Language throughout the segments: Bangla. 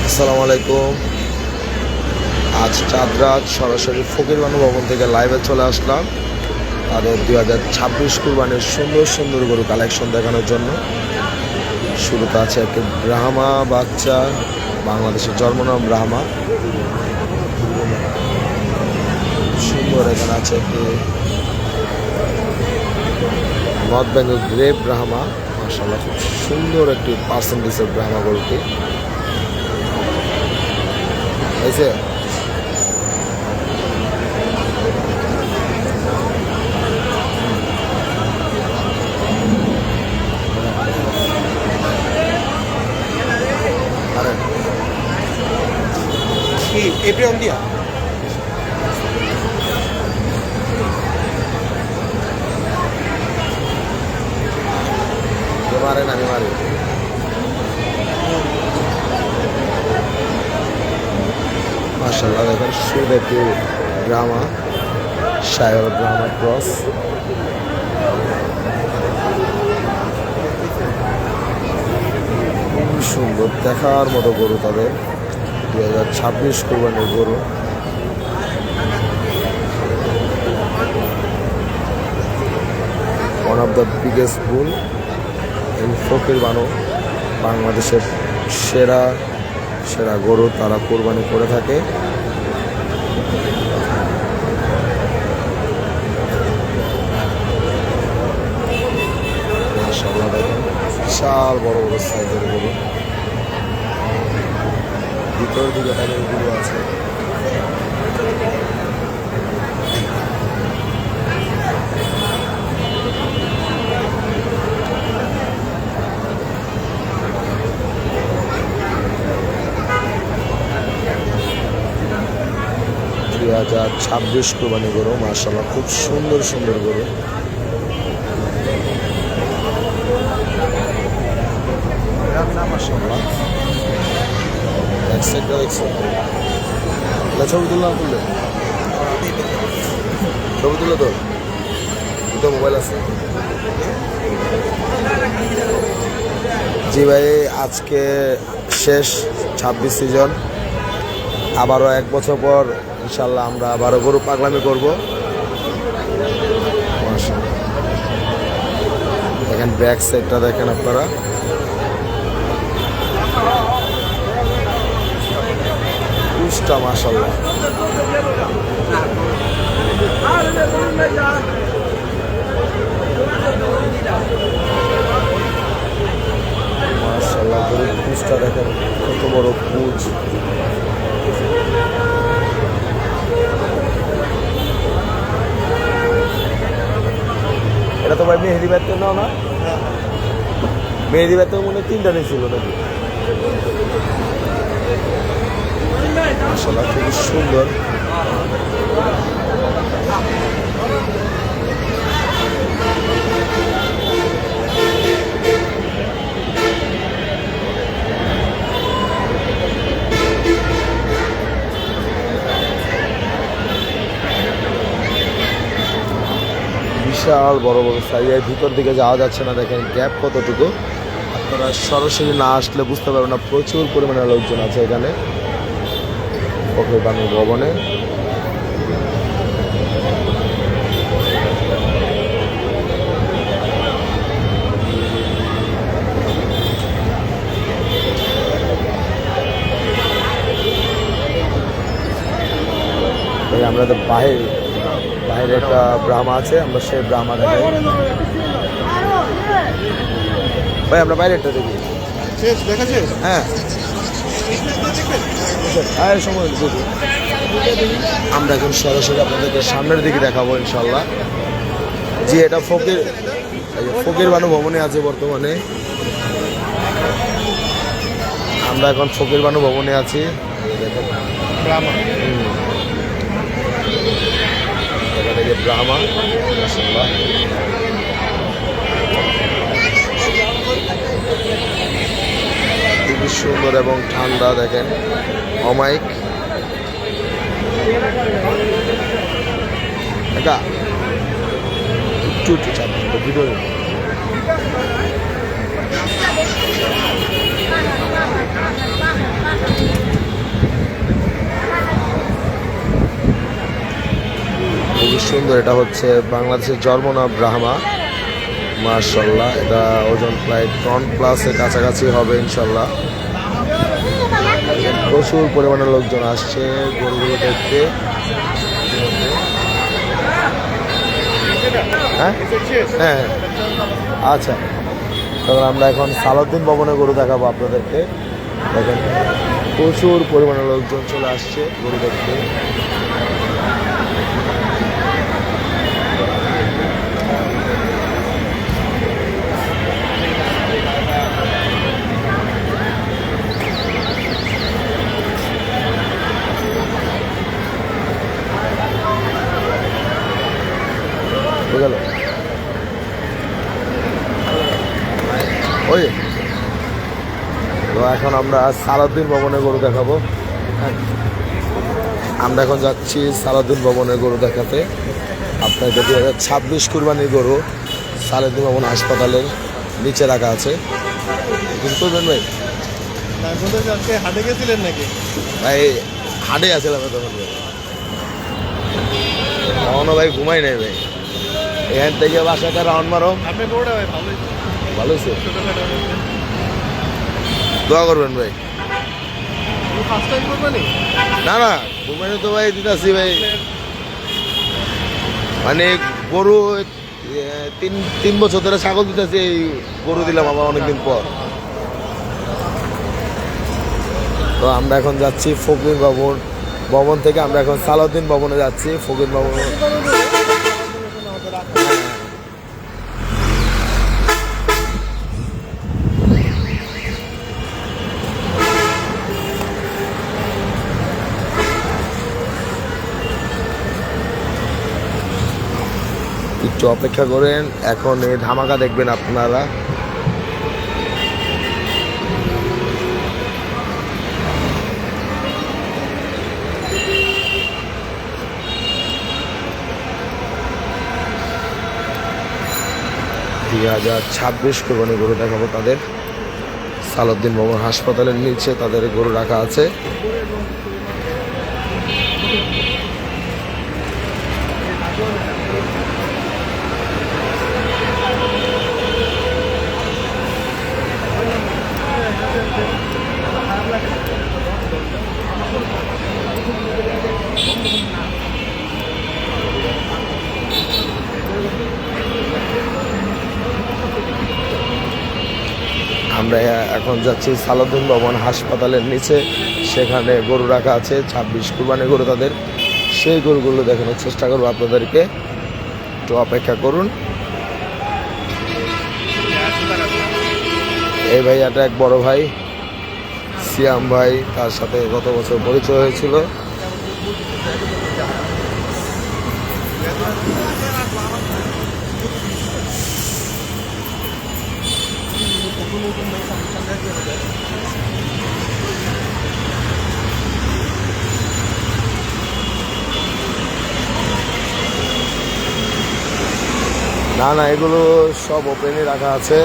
আসসালামু আলাইকুম। আজ চাঁদরাত সরাসরি ফকির বানু ভবন থেকে লাইভে চলে আসলাম তাদের 2026 কুরবানির সুন্দর সুন্দর গরু কালেকশন দেখানোর জন্য। শুরুতে আছে একটি ব্রাহ্মা বাচ্চা, বাংলাদেশের জন্মনাম ব্রাহ্মা, সুন্দর। এখানে আছে একটি নর্থ বেঙ্গল গ্রেপ ব্রাহ্মা, মাশাআল্লাহ খুব সুন্দর একটি পার্সেন্টেজের ব্রাহ্মা গরুটি হয়েছে। এপ্রিল দিয়া মারেন, আমি মারি। মাশাআল্লাহ দেখেন শুধু একটি ব্রাহ্মা, শায়র ব্রাহ্মা ক্রস। খুবই সুন্দর, দেখার মতো গরু তাদের 2026 কুরবানির গরু। One of the biggest bull in Fakir Banu. বাংলাদেশের সেরা সেরা গরু তারা কোরবানি করে থাকে। মাশাআল্লাহ দেখেন বিশাল বড় বড় সাইজের গরু। ভিতরের দিকে তাদের গরু আছে। দুই 2026 কুরবানি গরু, মাশাআল্লাহ খুব সুন্দর সুন্দর গরু। মাশাআল্লাহ ছবি তুললাম, ছবি তুলে তো দুটো মোবাইল আছে। জি ভাই, আজকে শেষ 26 সিজন। আবারও 1 বছর পর ইনশাল্লাহ আমরা আবারও গরু পাগলামি করবো। দেখেন ব্যাক সাইডটা দেখেন আপনারা, পুষ্টা মাশাআল্লাহ। মাশাআল্লাহ গরুর পুষ্টা দেখেন কত বড় পুঁজ। এটা তো ভাই মেহেদি ব্যাতে নাও না, মেহেদি ব্যাতে মনে 3টা নিয়েছিল নাকি। মাশাআল্লাহ খুবই সুন্দর। বিশাল বড় বড় সাইজের। ভিতর দিকে যাওয়া যাচ্ছে না, দেখেন গ্যাপ কতটুকু। আপনারা সরাসরি না আসলে বুঝতে পারবেন না, প্রচুর পরিমাণে লোকজন আছে এখানে ফকির বানু ভবনে। আমরা তো বাইরে একটা ব্রাহ্মা আছে, আমরা সেই ব্রাহ্মা দেখাই ভাই। আমরা বাইরেটা দেখি, হ্যাঁ সময় দেখি। আমরা এখন সরাসরি আপনাদেরকে সামনের দিকে দেখাবো ইনশাল্লাহ। জি, এটা ফকির বানু ভবনে আছে বর্তমানে। আমরা এখন ফকির বানু ভবনে আছি। ব্রাহ্মা মাশাআল্লাহ খুবই সুন্দর এবং ঠান্ডা। দেখেন অমাইক একটু চাপ ভিডিও। সুন্দর। এটা হচ্ছে বাংলাদেশের জর্মনা ব্রাহ্মা, মার্শাল্লাহ। এটা ওজন প্রায় টন প্লাসের কাছাকাছি হবে ইনশাল্লাহ। প্রচুর পরিমাণে লোকজন আসছে গরুগুলো দেখতে। হ্যাঁ হ্যাঁ, আচ্ছা। তখন আমরা এখন সালাউদ্দিন ভবনে গরু দেখাবো আপনাদেরকে। দেখেন প্রচুর পরিমাণে লোকজন চলে আসছে গরু দেখতে। গেল ওই তো এখন আমরা সালাউদ্দিন ভবনে গরু দেখাবো। আমরা এখন যাচ্ছি সালাউদ্দিন ভবনে গরু দেখাতে। আপনাদের 2026 কুরবানির গরু সালাউদ্দিন ভবন হাসপাতালের নিচে রাখা আছে। বুঝতে ভাই হাটে গেছিলেন নাকি? ভাই হাটে আছিলাম তখন ভাই, এখনো ভাই ঘুমাই নাই ভাই। এখান থেকে বাসাটা রাউন্ড মারো। আপনি গরুটা ভাই ভালোই ভালো আছে, ছোটখাটো দোয়া করবেন ভাই। ফার্স্ট টাইম করবেনি? না না, ঘুমাইলে তো ভাই দিতেছি ভাই। মানে গরু তিন বছর ধরে ছাগল দিতেছি, এই গরু দিলাম আবার অনেকদিন পর। তো আমরা এখন যাচ্ছি ফকির ভবন থেকে আমরা এখন সালাউদ্দিন ভবনে যাচ্ছি। ফকির ভবন একটু অপেক্ষা করেন, এখন এই ধামাকা দেখবেন আপনারা। কুরবানি গরু দেখাবো তাদের। সালাউদ্দিন ভবন হাসপাতালের নিচে তাদের গরু রাখা আছে। আমরা এখন যাচ্ছি সালাউদ্দিন ভবন হাসপাতালের নিচে, সেখানে গরু রাখা আছে 26 কুরবানি গরু তাদের। সেই গরুগুলো দেখানোর চেষ্টা করবো আপনাদেরকে, একটু অপেক্ষা করুন। এই ভাইয়াটা এক বড় ভাই সিয়াম ভাই, তার সাথে গত বছর পরিচয় হয়েছিল। না না, এগুলো সব ওপেনে রাখা আছে।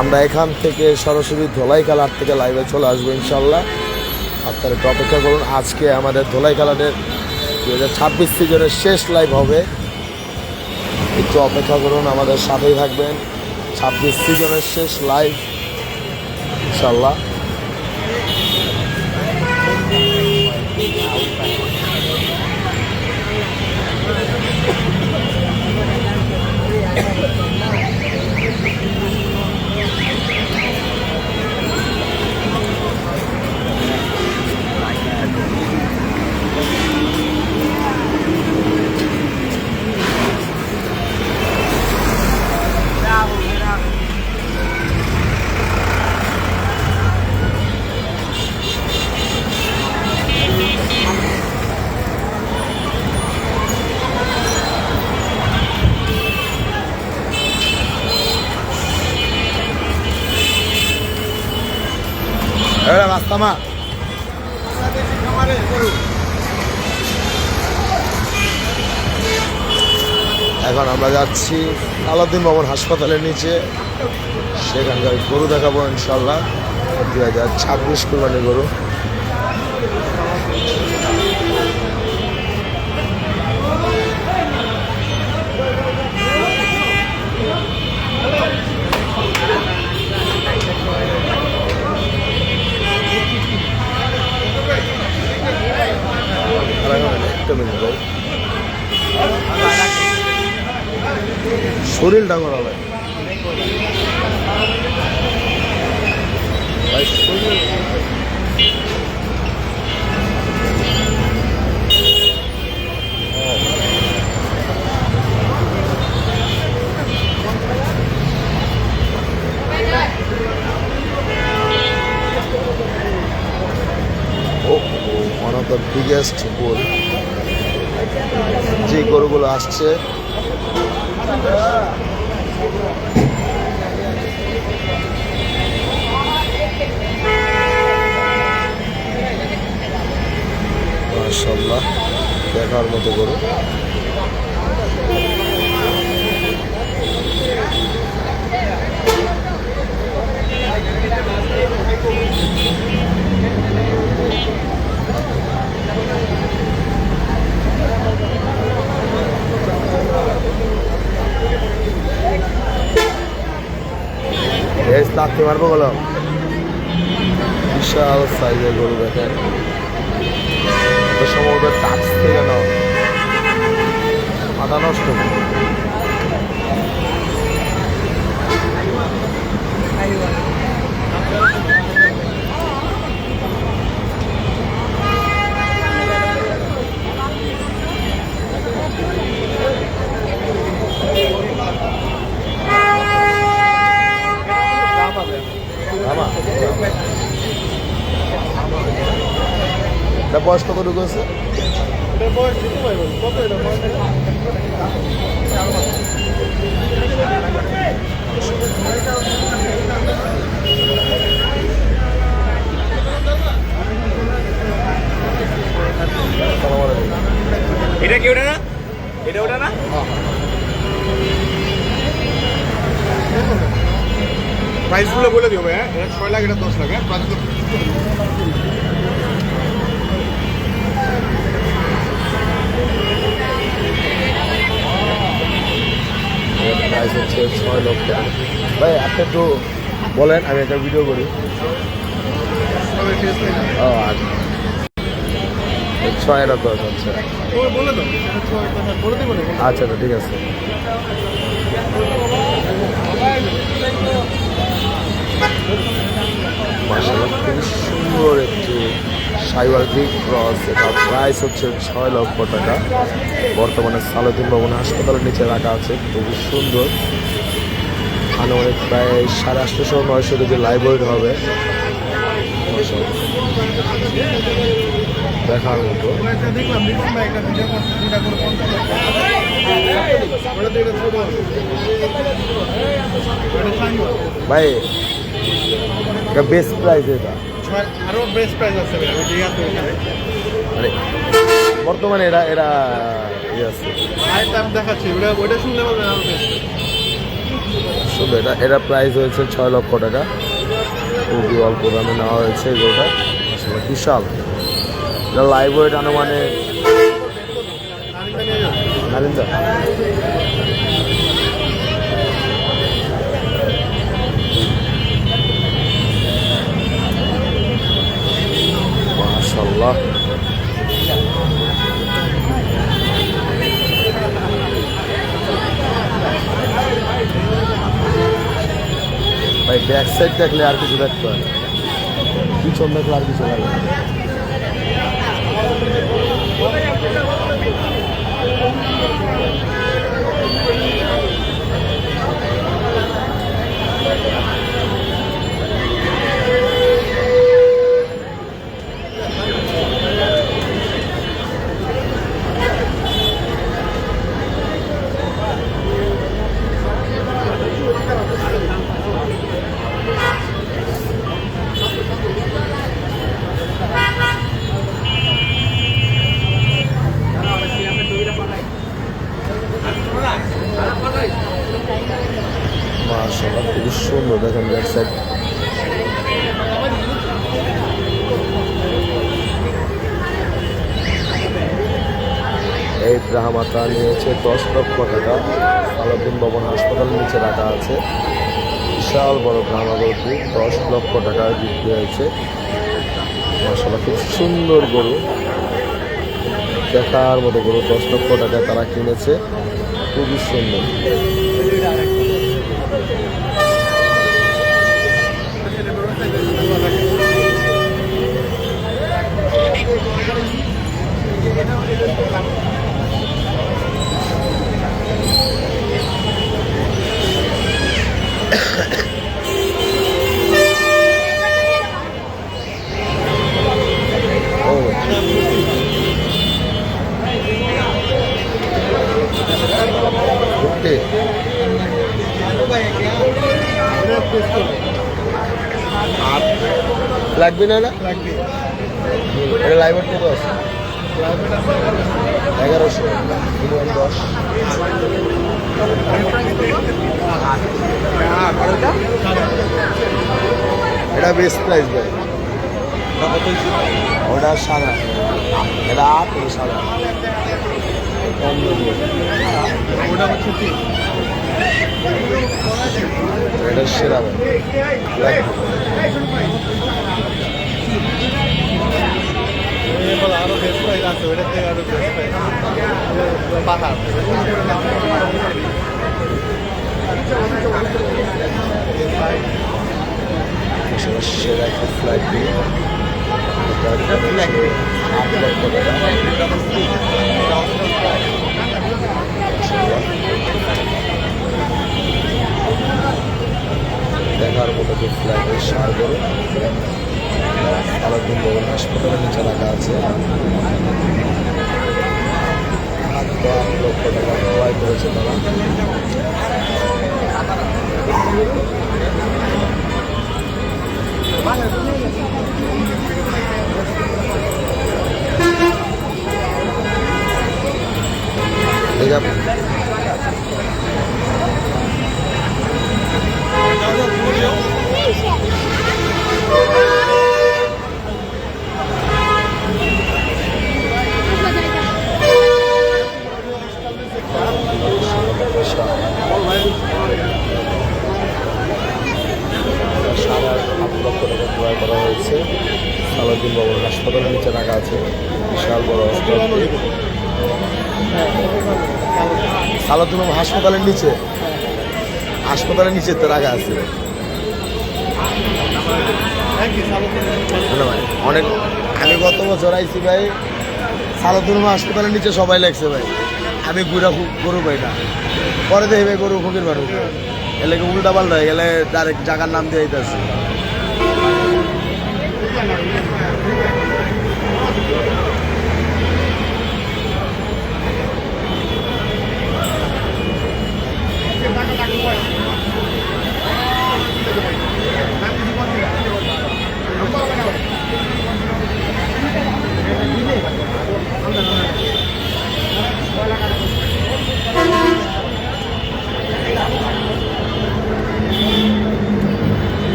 আমরা এখান থেকে সরাসরি ধোলাই কালার থেকে লাইভে চলে আসবো ইনশাল্লাহ। আপনারা একটু অপেক্ষা করুন। আজকে আমাদের ধোলাই কালারের 2026 সিজনের শেষ লাইভ হবে। একটু অপেক্ষা করুন, আমাদের সাথেই থাকবেন। 26 সিজনের শেষ লাইভ ইনশাল্লাহ। রাস্তা মা এখন আমরা যাচ্ছি সালাউদ্দিন ভবন হাসপাতালের নিচে। সেখানকার গরু দেখাবো ইনশাল্লাহ। 2026 কুরবানি গরু। একটা মিনিট ভাই, শরীরটা করা ভাই ভাই শরীর one of the biggest bull যে গরুগুলো আসছে। মাশাআল্লাহ দেখার মতো গরু। লাগতে পারবো বলো, বিশাল সাইজের গরু দেখেন। সম্ভবত টাচ থেকে নাও মাথা নষ্ট। বয়স কতটুকু আছে? এটা কি ওটা না? এটা ওটা না? প্রাইসগুলো বলে দিও ভাই। এটা 6 লাখ, এটা 10 লাখ। প্রাইসগুলো প্রাইস হচ্ছে 6 লক্ষ টাকা। ভাই আপনি একটু বলেন, আমি একটা ভিডিও করি। ও আচ্ছা, 6 টাকা আচ্ছা বলে দাও, বলে দিবো। আচ্ছা আচ্ছা ঠিক আছে। মাশাআল্লাহ খুব সুন্দর একটি সাইওয়াল গ্রিক ক্রস। এটা প্রাইস হচ্ছে 6 লক্ষ টাকা। বর্তমানে সালাউদ্দিন ভবন হাসপাতালের নিচে রাখা আছে। খুবই সুন্দর, আনুমানিক প্রায় 850-900 কেজি লাইভ ওয়েট হবে। দেখার মতো। ভাই এটা বেস্ট প্রাইস, এটা আরো বেস্ট প্রাইস আছে মানে বর্তমানে এরা এরা ইয়ে আছে। দেখাচ্ছি ওটা শুনলে বলবেন আরো বেস্ট। সুন্দর, এটা প্রাইস হয়েছে 6 লক্ষ টাকা। খুবই অল্প দামে নেওয়া হয়েছে এগুলোটা। আসলে বিশাল, এটা লাইভ ওয়েট আনুমানিক নারিন্দা মাশাআল্লাহ। ভাই ব্যাক সাইড দেখলে আর কিছু দেখতে হয়, পিছন দেখলে আর কিছু লাগে। সুন্দর, দেখেন ব্যাক সাইড। এই ব্রাহ্মাটা নিয়েছে 10 লক্ষ টাকা। আলাউদ্দিন ভবন হাসপাতালের নিচে রাখা আছে। বিশাল বড় ব্রাহ্মা গরুটি 10 লক্ষ টাকায় বিক্রি হয়েছে। মাশাআল্লাহ, খুব সুন্দর গরু, দেখার মতো গরু। 10 লক্ষ টাকায় তারা কিনেছে, খুবই সুন্দর। লাগবে না? এটা লাইভার কত আছে? 1100, 10। এটা বেস্ট প্রাইস ভাই। ওটা 7,500, এটা 8, এটা 7,500। এটা সেরা ভাই। আরো বেস্ট প্রাইস আছে, ওইটার থেকে আরো বেস্ট প্রাইস পাহাড়। সেরা একটা ফ্লাইট দিয়ে 8 লক্ষ টাকা। দেখার মতো যে ফ্লাইটের সার গরু আলাউদ্দিন ভবন হাসপাতালের নিচে রাখা আছে। 8 লক্ষ টাকা ক্রয় করেছে তারা। ক্রয় করা হয়েছে। আলাউদ্দিন ভবন হাসপাতালের নিচে রাখা আছে। বিশাল বড় আলাউদ্দিন ভবন হাসপাতালের নিচে তো রাখা আছে। অনেক আমি গত বছর আইছি ভাই, আলাউদ্দিন ভবন হাসপাতালের নিচে সবাই লাগছে ভাই। আমি ঘুরা গরু পাই না, পরে দেখি ভাই গরু ফকির মানুষ এলে উল্টা পাল্টা হয়ে গেলে ডাইরেক্ট জায়গার নাম দিয়ে দিতেছে।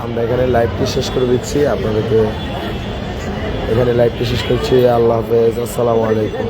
আমরা এখানে লাইভটি শেষ করে দিচ্ছি, আপনাদেরকে এখানে লাইভটি শেষ করছি। আল্লাহ হাফেজ, আসসালামু আলাইকুম।